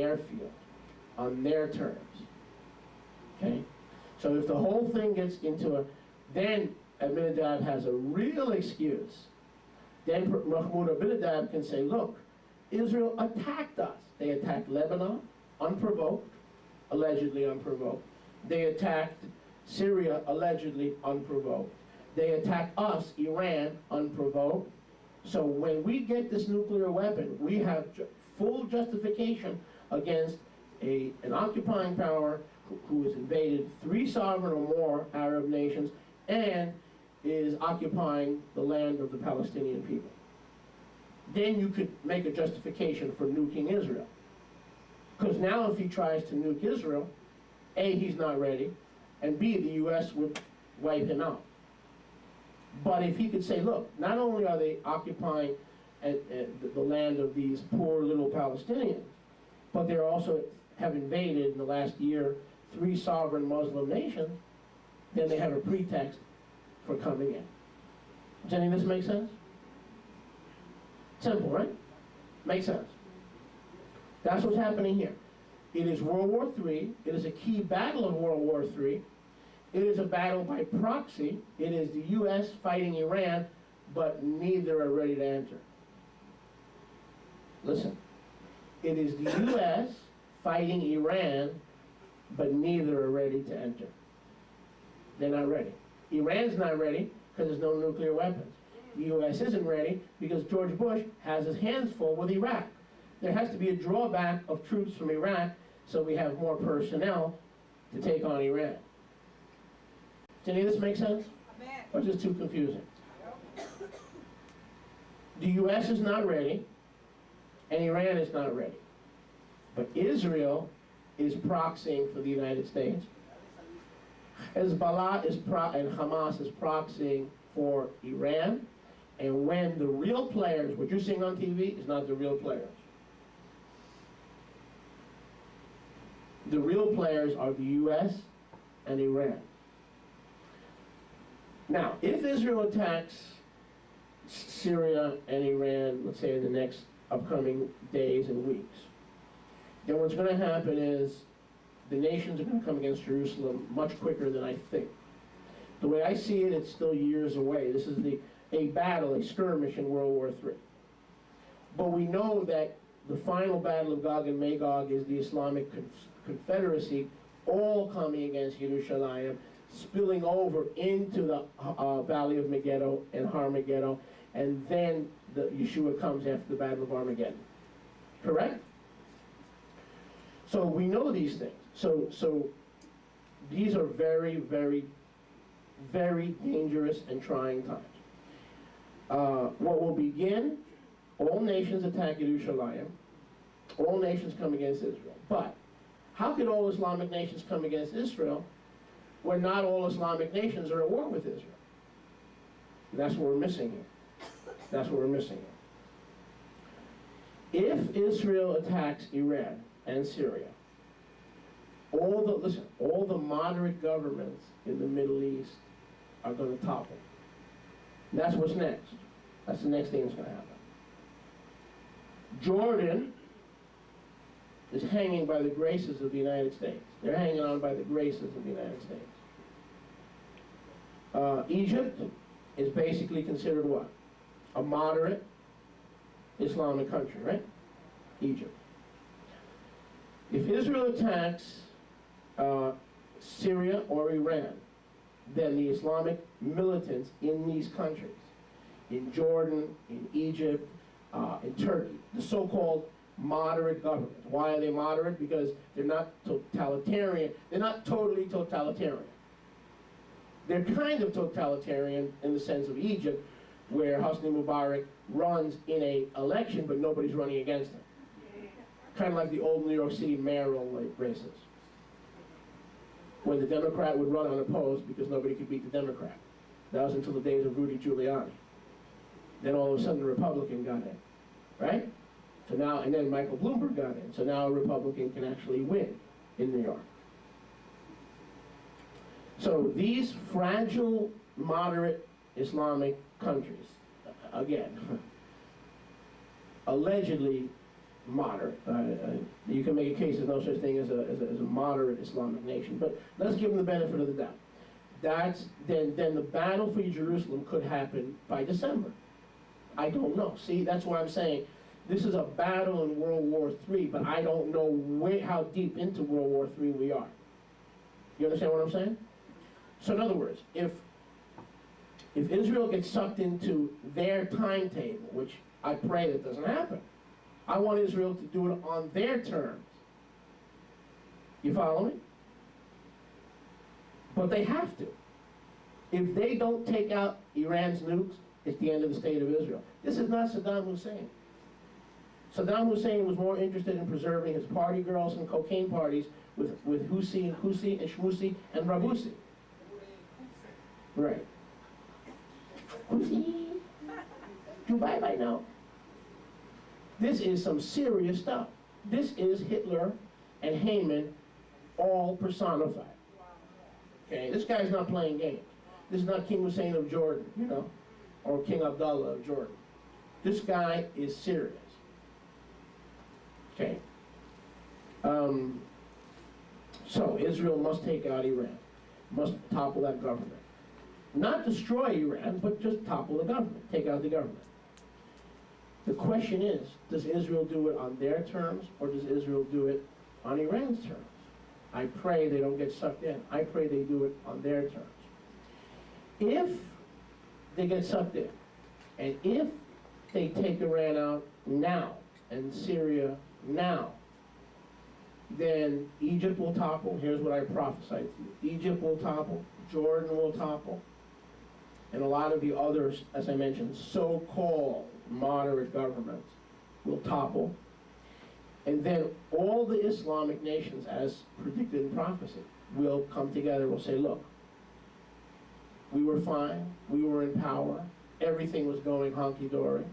airfield on their terms. Okay? So if the whole thing gets into a, then Abinadab has a real excuse. Then Mahmoud Abinadab can say, look, Israel attacked us. They attacked Lebanon, unprovoked, allegedly unprovoked. They attacked Syria, allegedly unprovoked. They attacked us, Iran, unprovoked. So when we get this nuclear weapon, we have full justification against an occupying power who has invaded 3 sovereign or more Arab nations and is occupying the land of the Palestinian people. Then you could make a justification for nuking Israel. Because now if he tries to nuke Israel, A, he's not ready, and B, the US would wipe him out. But if he could say, look, not only are they occupying the land of these poor little Palestinians, but they also have invaded in the last year 3 sovereign Muslim nations, then they have a pretext for coming in. Does any of this make sense? Simple, right? Makes sense. That's what's happening here. It is World War III. It is a key battle of World War III. It is a battle by proxy. It is the US fighting Iran, but neither are ready to enter. Listen. It is the US fighting Iran, but neither are ready to enter. They're not ready. Iran's not ready because there's no nuclear weapons. The US isn't ready because George Bush has his hands full with Iraq. There has to be a drawback of troops from Iraq so we have more personnel to take on Iran. Does any of this make sense? Or is this too confusing? The US is not ready, and Iran is not ready. But Israel is proxying for the United States. Hezbollah and Hamas is proxying for Iran. And when the real players, what you're seeing on TV is not the real players. The real players are the US and Iran. Now, if Israel attacks Syria and Iran, let's say in the next upcoming days and weeks, then what's going to happen is the nations are going to come against Jerusalem much quicker than I think. The way I see it, it's still years away. This is a battle, a skirmish in World War III. But we know that the final battle of Gog and Magog is the Islamic Confederacy, all coming against Yerushalayim, spilling over into the Valley of Megiddo and Har Megiddo, and then Yeshua comes after the Battle of Armageddon. Correct? So we know these things. So these are very, very, very dangerous and trying times. What will begin, all nations attack Yerushalayim, all nations come against Israel. But how could all Islamic nations come against Israel when not all Islamic nations are at war with Israel? And that's what we're missing here. That's what we're missing here. If Israel attacks Iran and Syria, all the moderate governments in the Middle East are going to topple. And that's what's next. That's the next thing that's going to happen. Jordan is hanging by the graces of the United States. They're hanging on by the graces of the United States. Egypt is basically considered what? A moderate Islamic country, right? Egypt. If Israel attacks Syria or Iran, then the Islamic militants in these countries, in Jordan, in Egypt, in Turkey, the so-called moderate governments. Why are they moderate? Because they're not totalitarian. They're not totally totalitarian. They're kind of totalitarian in the sense of Egypt, where Hosni Mubarak runs in an election, but nobody's running against him. Kind of like the old New York City mayoral races, when the Democrat would run unopposed because nobody could beat the Democrat. That was until the days of Rudy Giuliani. Then all of a sudden the Republican got in, right? So now, and then Michael Bloomberg got in. So now a Republican can actually win in New York. So these fragile, moderate Islamic countries, again, allegedly moderate. You can make a case there's no such thing as a moderate Islamic nation, but let's give them the benefit of the doubt. Then the battle for Jerusalem could happen by December. I don't know. See, that's why I'm saying this is a battle in World War III, but I don't know how deep into World War III we are. You understand what I'm saying? So in other words, if Israel gets sucked into their timetable, which I pray that doesn't happen, I want Israel to do it on their terms. You follow me? But they have to. If they don't take out Iran's nukes, it's the end of the state of Israel. This is not Saddam Hussein. Saddam Hussein was more interested in preserving his party girls and cocaine parties with Husi and Kusi and Shmusi and Rabusi. Right. Husi. Do bye-bye now. This is some serious stuff. This is Hitler and Haman all personified. Okay, this guy's not playing games. This is not King Hussein of Jordan, you know, or King Abdullah of Jordan. This guy is serious. Okay. So Israel must take out Iran, must topple that government. Not destroy Iran, but just topple the government, take out the government. The question is, does Israel do it on their terms, or does Israel do it on Iran's terms? I pray they don't get sucked in. I pray they do it on their terms. If they get sucked in, and if they take Iran out now, and Syria now, then Egypt will topple. Here's what I prophesied to you. Egypt will topple, Jordan will topple, and a lot of the others, as I mentioned, so-called moderate governments will topple. And then all the Islamic nations, as predicted in prophecy, will come together and will say, look, we were fine, we were in power, everything was going hunky-dory,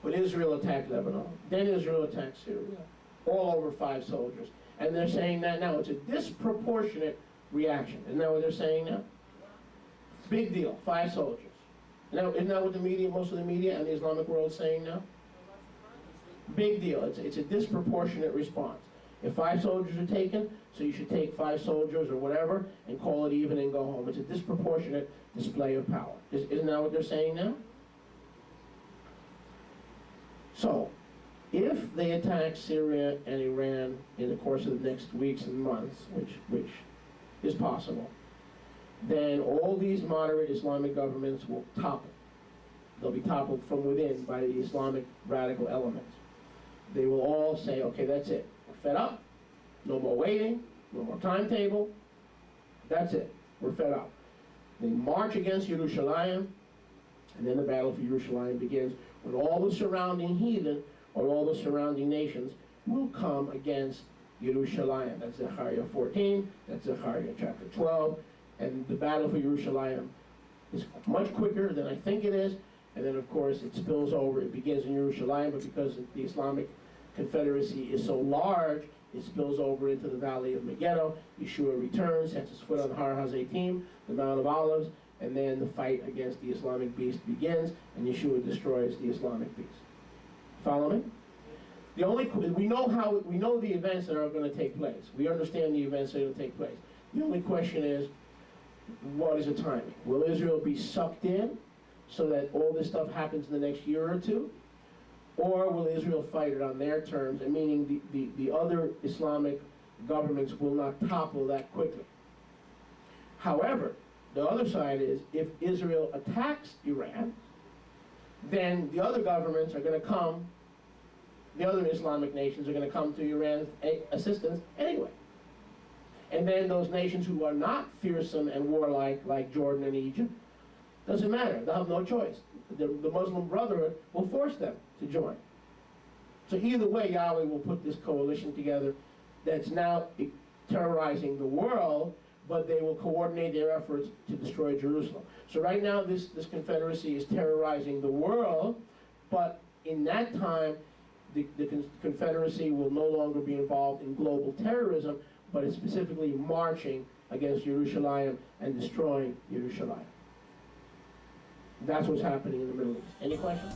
but Israel attacked Lebanon, then Israel attacked Syria, all over 5 soldiers. And they're saying that now. It's a disproportionate reaction. Isn't that what they're saying now? Big deal, 5 soldiers. Now, isn't that what the media, most of the media and the Islamic world is saying now? Big deal. It's a disproportionate response. If 5 soldiers are taken, so you should take 5 soldiers or whatever and call it even and go home. It's a disproportionate display of power. Isn't that what they're saying now? So, if they attack Syria and Iran in the course of the next weeks and months, which is possible, then all these moderate Islamic governments will topple. They'll be toppled from within by the Islamic radical elements. They will all say, okay, that's it. We're fed up. No more waiting. No more timetable. That's it. We're fed up. They march against Yerushalayim, and then the battle for Yerushalayim begins when all the surrounding heathen or all the surrounding nations will come against Yerushalayim. That's Zechariah 14. That's Zechariah chapter 12. And the battle for Yerushalayim is much quicker than I think it is. And then, of course, it spills over. It begins in Yerushalayim, but because the Islamic Confederacy is so large, it spills over into the valley of Megiddo. Yeshua returns, sets his foot on Har HaZeitim, the Mount of Olives, and then the fight against the Islamic beast begins, and Yeshua destroys the Islamic beast. Follow me? We know the events that are going to take place. We understand the events that are going to take place. The only question is, what is the timing? Will Israel be sucked in so that all this stuff happens in the next year or two? Or will Israel fight it on their terms, and meaning the other Islamic governments will not topple that quickly? However, the other side is, if Israel attacks Iran, then the other governments are going to come, the other Islamic nations are going to come to Iran's assistance anyway. And then those nations who are not fearsome and warlike, like Jordan and Egypt, doesn't matter. They'll have no choice. The Muslim Brotherhood will force them to join. So either way, Yahweh will put this coalition together that's now terrorizing the world, but they will coordinate their efforts to destroy Jerusalem. So right now, this confederacy is terrorizing the world, but in that time, the confederacy will no longer be involved in global terrorism, but is specifically marching against Yerushalayim and destroying Yerushalayim. That's what's happening in the Middle East. Any questions?